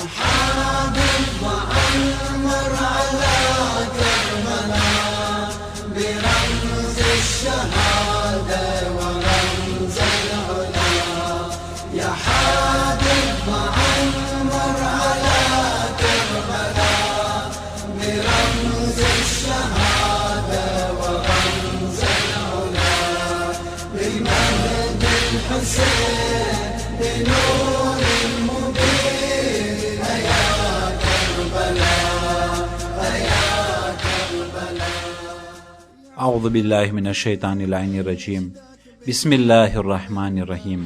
حابب وعمر على كربلاء برمز الشهادة ورمز العلا يا حابب وعمر على كربلاء برمز الشهادة ورمز العلا للمهد الحسين بنور المبين يا كربلاء يا كربلاء. أعوذ بالله من الشيطان اللعين الرجيم. بسم الله الرحمن الرحیم.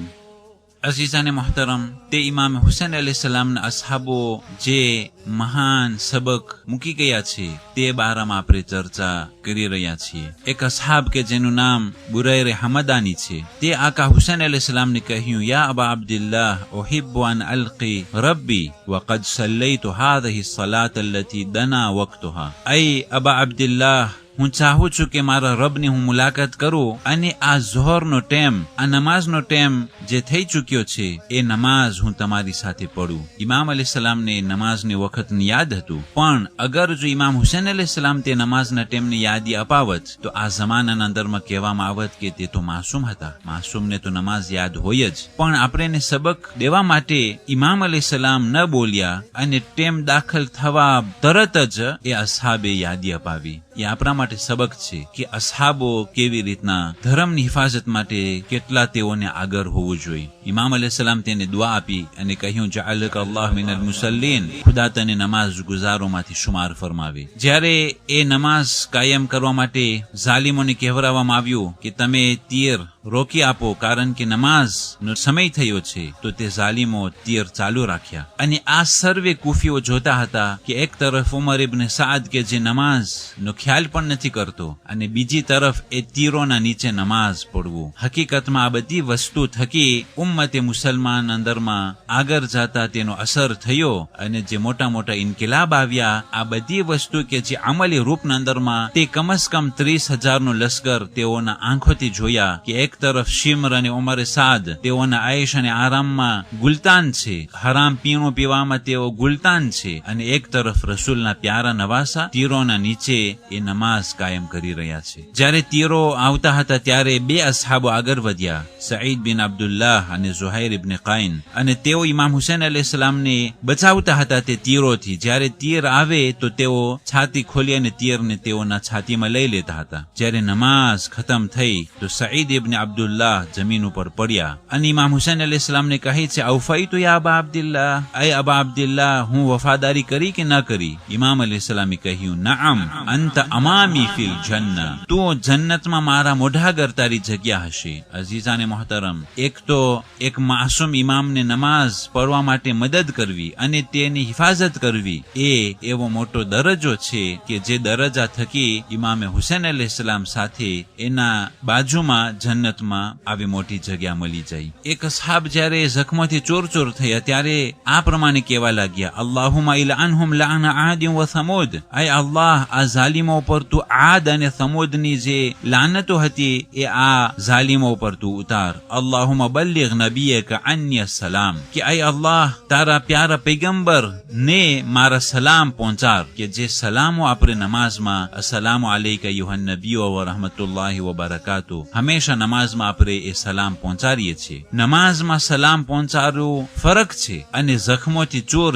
અઝીઝાને મોહતરમ, તે ઇમામ હુસૈન અલૈહિસ્સલામના અસહાબો જે મહાન સબક મૂકી ગયા છે તે બારામાં આપણે ચર્ચા કરી રહ્યા છીએ. એક અસહાબ કે જેનું નામ બુરૈર હમદાની છે, તે આકા હુસૈન અલૈહિસ્સલામને કહ્યું, યા અબા અબ્દુલ્લાહ ઉહિબ્બુ અન અલ્કી રબ્બી વકદ સલ્લૈતુ હાઝિહી સલાત અલ્લતી દના વક્તુહા. અય અબા અબ્દુલ્લાહ, હું ચાહું છું કે મારા રબની હું મુલાકાત કરું અને આ ઝોહરનો ટેમ, આ નમાઝનો ટેમ જે થઈ ચૂક્યો છે એ નમાઝ હું તમારી સાથે પઢું. ઇમામ અલૈહિસ્સલામને નમાઝની વખતની યાદ હતું, પણ અગર જો ઇમામ હુસૈન અલૈહિસ્સલામ તે નમાઝના ટેમની યાદી અપાવત તો આ જમાનાના અંદરમાં કહેવામાં આવત કે તે તો માસૂમ હતા. માસૂમને તો નમાઝ યાદ હોય જ, પણ આપણે એને સબક દેવા માટે ઇમામ અલૈહિસ્સલામ ન બોલ્યા અને ટેમ દાખલ થવા તરત જ એ અસહાબે યાદી અપાવી. એ આપણા માટે સબક છે કે અસહાબો કેવી રીતના ધર્મની હિફાજત માટે કેટલા તેઓને આગળ હોવું જોઈએ. ઇમામ અલૈહિસ્સલામ તેને દુઆ આપી અને કહ્યું, જઅલકા અલ્લાહ મિનલ મુસલ્લીન, ખુદા તને નમાઝ ગુજારોમાંથી શુમાર ફરમાવે. જ્યારે એ નમાઝ કાયમ કરવા માટે ઝાલિમોને કહેવરાવવામાં આવ્યું કે તમે તીર રોકી આપો કારણ કે નમાઝનો સમય થયો છે, તો તે ઝાલિમો તીર ચાલુ રાખ્યા. અને આ સર્વે કુફીઓ જોતા હતા કે એક તરફ ઉમર ઇબ્ન સાદ કે જે નમાઝનો ખ્યાલ પણ નથી કરતો અને બીજી તરફ એ તીરોના નીચે નમાઝ પઢવું. હકીકતમાં આ બધી વસ્તુ થકી ઉમ્મતે મુસલમાન અંદરમાં આગળ જતા તેનો અસર થયો અને જે મોટા મોટા ઇન્કિલાબ આવ્યા, આ બધી વસ્તુ કે જે અમલી રૂપના અંદરમાં તે કમસ કમ 30,000નો લશ્કર તેઓના આંખોથી જોયા કે એક તરફ શિમ્ર અને ઉમર સાદ તેઓના આયશ અને આરામમાં ગુલતાન છે, હરામ પીણું પીવામાં તેઓ ગુલતાન છે, અને એક તરફ રસૂલના પ્યારા નવાસા તીરોના નીચે એ નમાઝ કાયમ કરી રહ્યા છે. જ્યારે તીરો આવતા હતા ત્યારે બે અસહાબો આગળ વધ્યા, સઈદ બિન અબ્દુલ્લાહ અને ઝુહૈર ઇબ્ન કાઈન, અને તેઓ ઇમામ હુસૈન અલૈહિસ્સલામને બચાવતા હતા તે તીરોથી. જ્યારે તીર આવે તો તેઓ છાતી ખોલી અને તીરને તેઓના છાતીમાં લઈ લેતા હતા. જ્યારે નમાઝ ખતમ થઈ તો સઈદ ઇબ્ન અબ્દુલ્લાહ જમીન ઉપર પડ્યા અને ઇમામ હુસૈન અલૈહિસ્સલામને કહે છે, અવફૈતુ યા અબા અબ્દુલ્લાહ, અય અબા અબ્દુલ્લાહ, હું વફાદારી કરી કે ન કરી? ઇમામ અલૈહિસ્સલામે કહ્યું, નઅમ અંત અમામી ફિલ જન્નહ, તું જન્નતમાં મારા મોઢા આગળ તારી જગ્યા હશે. અઝીઝાને મોહતરમ, એક તો એક માસૂમ ઇમામને નમાઝ પઢવા માટે મદદ કરવી અને તેની હિફાજત કરવી એ એવો મોટો દરજ્જો છે કે જે દરજ્જા થકી ઇમામે હુસૈન અલૈહિસ્સલામ સાથે એના બાજુમાં જન્નતમાં આવી મોટી જગ્યા મળી જાય. એક અસહાબ જ્યારે જખ્મોથી ચોર થયા ત્યારે આ પ્રમાણે કહેવા લાગ્યા, અલ્લાહુમ્મા ઇલઅનહુમ લઅના આદિન વ સમૂદ, અય અલ્લાહ, આ ઝાલિમો ઉપર તું આદ અને સમૂદની જે લાનતો હતી એ આ ઝાલિમો ઉપર તું ઉતાર. અલ્લાહુમ્મા બલ્લિગ નબિયકા અન્ય સલામ, કે અય અલ્લાહ, તારા પ્યારા પૈગંબર ને મારા સલામ પહોંચાડ. કે જે સલામો આપણે નમાઝમાં અસલામુ અલૈકા અય્યુહન નબિય્યુ વ રહમતુલ્લાહિ વ બરકાતુહુ હંમેશા નમાઝમાં આપણે એ સલામ પહોંચાડીએ છીએ. નમાઝમાં સલામ પહોંચાડવું ફરક છે અને જખ્મોથી ચોર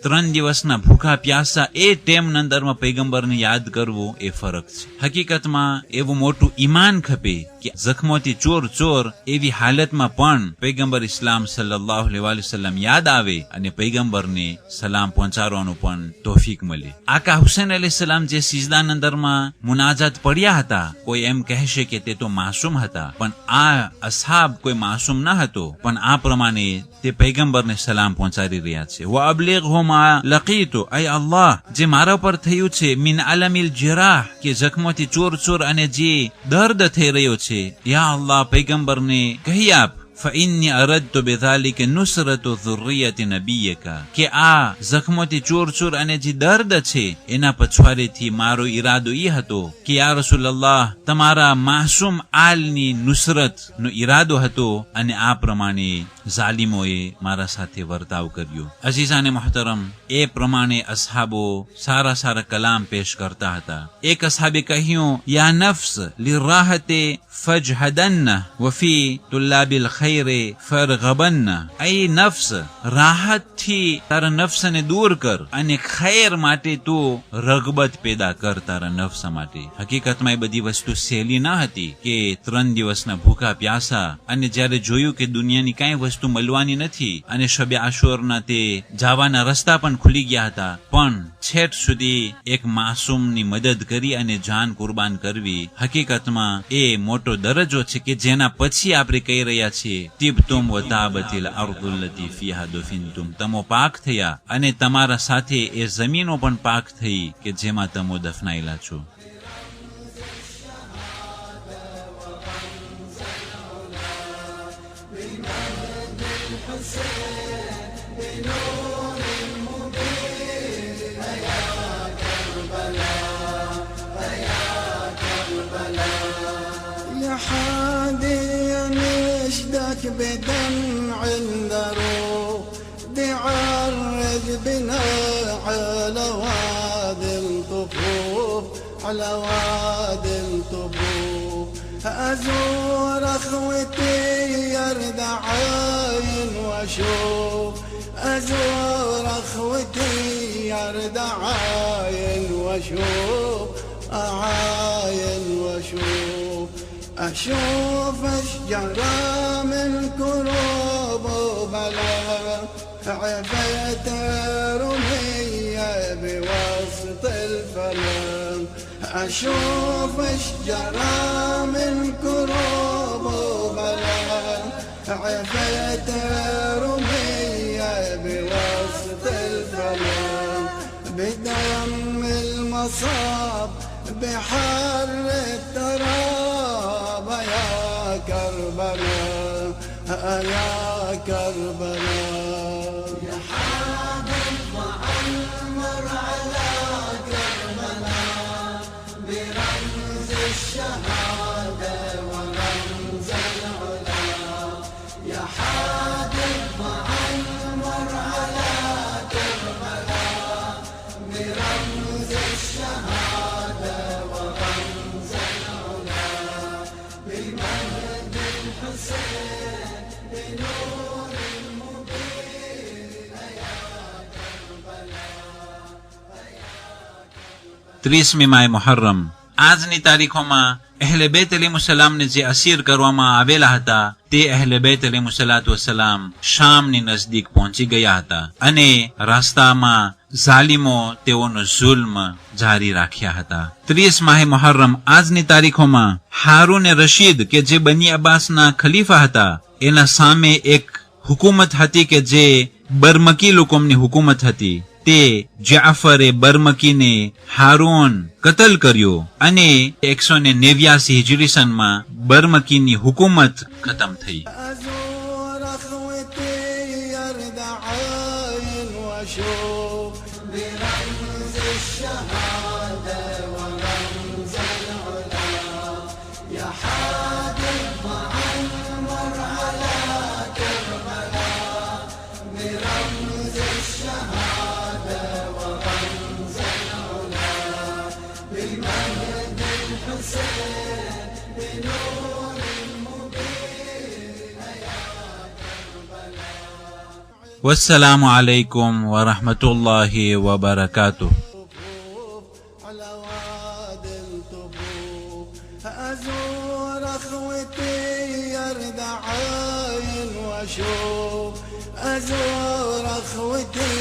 3 દિવસના ભૂખા પ્યાસા એ ટેમના અંદરમાં પૈગંબરને યાદ કરવું એ ફરક છે. હકીકતમાં એવું મોટું ઈમાન ખપે કે જખ્મોથી ચોર એવી હાલતમાં પણ પૈગંબર ઇસ્લામ સલ્લલ્લાહુ અલૈહિ વસલ્લમ યાદ આવે અને પૈગંબરને સલામ પહોંચાડવાનું પણ તોફીક મળે. આકા હુસૈન અલૈહિસ્સલામ જે સિજદાના અંદરમાં મુનાજાત પડ્યા હતા, કોઈ એમ કહેશે કે તે તો માસૂમ હતા, પણ આ અસહાબ કોઈ માસૂમ ન હતો, પણ આ પ્રમાણે તે પૈગંબરને સલામ પહોંચાડી રહ્યા છે. વ અબલિગહુ મા લકીતુ, અય અલ્લાહ, જે મારા પર થયું છે મિન અલમિલ જરાહ, કે જખ્મોથી ચોર અને જે દર્દ થઈ રહ્યો છે, યા અલ્લાહ, પૈગંબરને કહી આપ, فإني أردت بذلك نصرة ذرية نبيك, કે આ જખ્મોથી ચોર અને જે દર્દ છે એના પછવાડેથી મારો ઈરાદો એ હતો કે યા રસૂલલ્લાહ, તમારા માસૂમ આલની નુસરત નો ઈરાદો હતો અને આ પ્રમાણે ઝાલિમોએ મારા સાથે વર્તાવ કર્યો. અઝીઝાને મુહતરમ, એ પ્રમાણે અસહાબો સારા સારા કલામ પેશ કરતા હતા. એક અસહાબે કહ્યું, યા નફ્સ લિરાહતે ફજહદન્ન વફી તુલ્લાબિલ ખૈરે ફરગબન્ન. એ નફ્સ, રાહતથી તારા નફ્સને દૂર કર અને ખૈર માટે તું રગબત પેદા કર તારા નફ્સ માટે. હકીકતમાં એ બધી વસ્તુ સહેલી ન હતી કે 3 દિવસના ભૂખા પ્યાસા, અને જ્યારે જોયું કે દુનિયાની કાંઈ વસ્તુ મળવાની નથી અને શબે આશુરના તે જવાના રસ્તા પણ ખુલી ગયા હતા, પણ છેટ સુધી એક માસૂમની મદદ કરી અને જાન કુરબાન કરવી, હકીકતમાં એ મોટો દરજ્જો છે કે જેના પછી આપણે કહી રહ્યા છીએ, તિબતુમ વ તાબતિલ અર્દુલ્લતી ફીહા દુફિનતુમ. તમો પાક થયા અને તમારા સાથે એ જમીનો પણ પાક થઈ કે જેમાં તમો દફનાયેલા છો. بدمع ذروب تعرج بنا على وادي الطفوف على وادي الطفوف. أزور أخوتي يرد عين واشوف أزور أخوتي يرد عين واشوف أعاين واشوف أشوف أشجارا من كروب وبلا عفيت رمية بوسط الفلم. أشوف أشجارا من كروب وبلا عفيت رمية بوسط الفلم. بدم المصاب بحر التراب يا كربلاء يا كربلاء. يا حامل معمر على كربلاء برمز الشهادة ورمز العلا. يا حامل معمر على كربلاء برمز الشهادة ورمز العلا. بالمجد الحسين بنور المبين يا كربلاء. 30મી માહ મુહર્રમ. આજની તારીખોમાં અહેલે બેત અલૈહિસ્સલામને જે અસીર કરવામાં આવેલા હતા, તે અહેલે બેત અલૈહિસ્સલામ શામની નજદીક પહોંચી ગયા હતા અને રસ્તામાં ઝાલિમો તેઓનો જુલ્મ જારી રાખ્યા હતા. 30 માહ મુહર્રમ આજની તારીખોમાં હારૂન રશીદ કે જે બની અબ્બાસના ખલીફા હતા, એના સામે એક હુકુમત હતી કે જે બરમકી લોકોની હુકુમત હતી. તે જાફરે બરમકીને હારૂન કતલ કર્યો અને 189 હિજરી સનમાં બરમકીની હુકુમત ખતમ થઈ. أزور أخوتي يرد عين واشوف برمز الشهادة ورمز العلا. يا حامل معمر على كربلاء برمز الشهادة ورمز العلا. بالمجد الحسين بنور المبين يا كربلاء. والسلام عليكم ورحمة الله وبركاته. على وادي الطفوف. أزور أخوتي يرد عين واشوف أزور أخوتي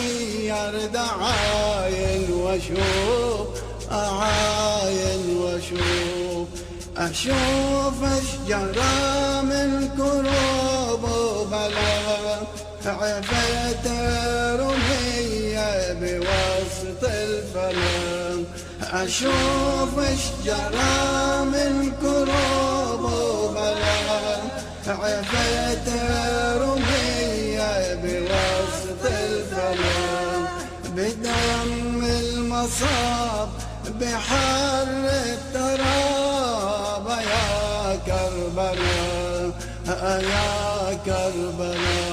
يرد عين واشوف أعاين واشوف أشوف أشجارا من كروب وبلا عفيت رمية بوسط الفلم. أشوف أشجارا من كروب وبلا عفيت رمية بوسط الفلم. بدم المصاب بحر التراب يا كربلاء يا كربلاء.